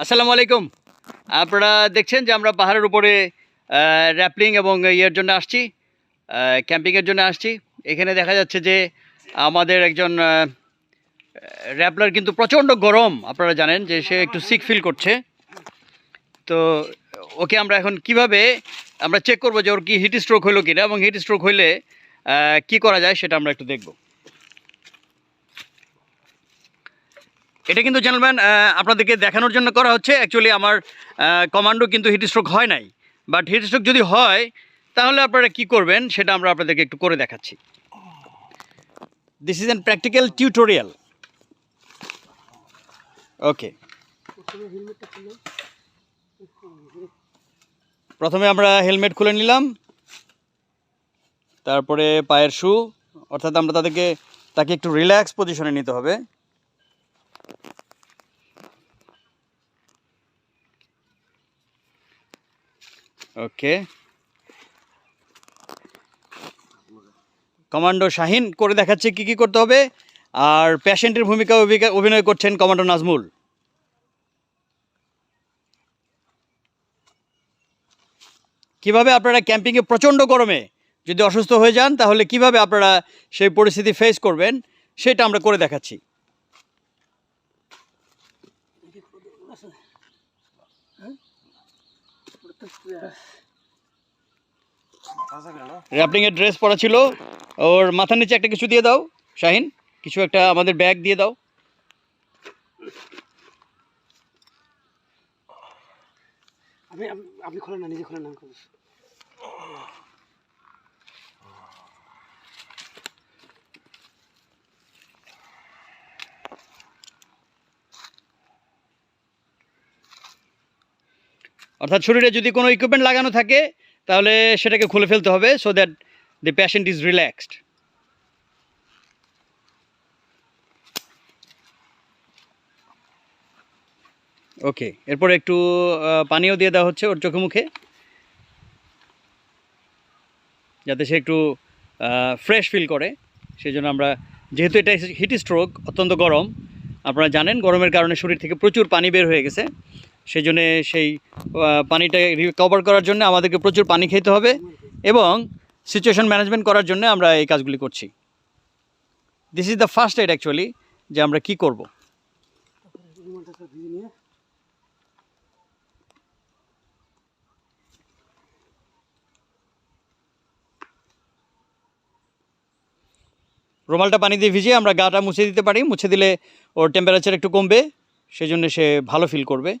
আসসালামু আলাইকুম। আপনারা দেখছেন যে আমরা পাহাড়ের উপরে র্যাপলিং এবং ইয়ের জন্য আসছি, ক্যাম্পিংয়ের জন্য আসছি। এখানে দেখা যাচ্ছে যে আমাদের একজন র্যাপলার কিন্তু প্রচণ্ড গরম, আপনারা জানেন যে সে একটু সিক ফিল করছে। তো ওকে আমরা এখন কিভাবে আমরা চেক করবো যে ওর কি হিট স্ট্রোক হইলো কিনা, এবং হিট স্ট্রোক হইলে কি করা যায় সেটা আমরা একটু দেখব। এটা কিন্তু জেন্টলম্যান আপনাদেরকে দেখানোর জন্য করা হচ্ছে। অ্যাকচুয়ালি আমার কমান্ডো কিন্তু হিট স্ট্রোক হয় নাই, বাট হিট স্ট্রোক যদি হয় তাহলে আপনারা কি করবেন সেটা আমরা আপনাদেরকে একটু করে দেখাচ্ছি। This is an practical tutorial. Okay, প্রথমে আমরা হেলমেট খুলে নিলাম, তারপরে পায়ের শু, অর্থাৎ আমরা তাকে একটু রিল্যাক্স পজিশনে নিতে হবে। ওকে, কমান্ডো শাহিন করে দেখাচ্ছে কি কি করতে হবে, আর পেশেন্টের ভূমিকা অভিনয় করছেন কমান্ডো নাজমুল। কিভাবে আপনারা ক্যাম্পিংয়ে প্রচণ্ড গরমে যদি অসুস্থ হয়ে যান তাহলে কিভাবে আপনারা সেই পরিস্থিতি ফেস করবেন সেটা আমরা করে দেখাচ্ছি। র্যাপলিংয়ের ড্রেস পরা ছিল, ওর মাথার নিচে একটা কিছু দিয়ে দাও শাহিন, কিছু একটা আমাদের ব্যাগ দিয়ে দাও। আপনি খোলেন না, নিজে খোলেন না। অর্থাৎ শরীরে যদি কোনো ইকুইপমেন্ট লাগানো থাকে তাহলে সেটাকে খুলে ফেলতে হবে, so that the patient is relaxed. Okay, এরপরে একটু পানিও দিয়ে দেওয়া হচ্ছে ওর চোখে মুখে, যাতে সে একটু ফ্রেশ ফিল করে। সেই জন্য আমরা, যেহেতু এটা হিট স্ট্রোক, অত্যন্ত গরম, আপনারা জানেন গরমের কারণে শরীর থেকে প্রচুর পানি বের হয়ে গেছে, সেই জন্যে সেই পানিটা রিকভার করার জন্য আমাদেরকে প্রচুর পানি খেতে হবে, এবং সিচুয়েশন ম্যানেজমেন্ট করার জন্য আমরা এই কাজগুলি করছি। This is the first aid actually, যে আমরা কি করব। রুমালটা পানি দিয়ে ভিজিয়ে আমরা গাটা মুছে দিতে পারি, মুছে দিলে ওর টেম্পারেচার একটু কমবে, সেই জন্য সে ভালো ফিল করবে।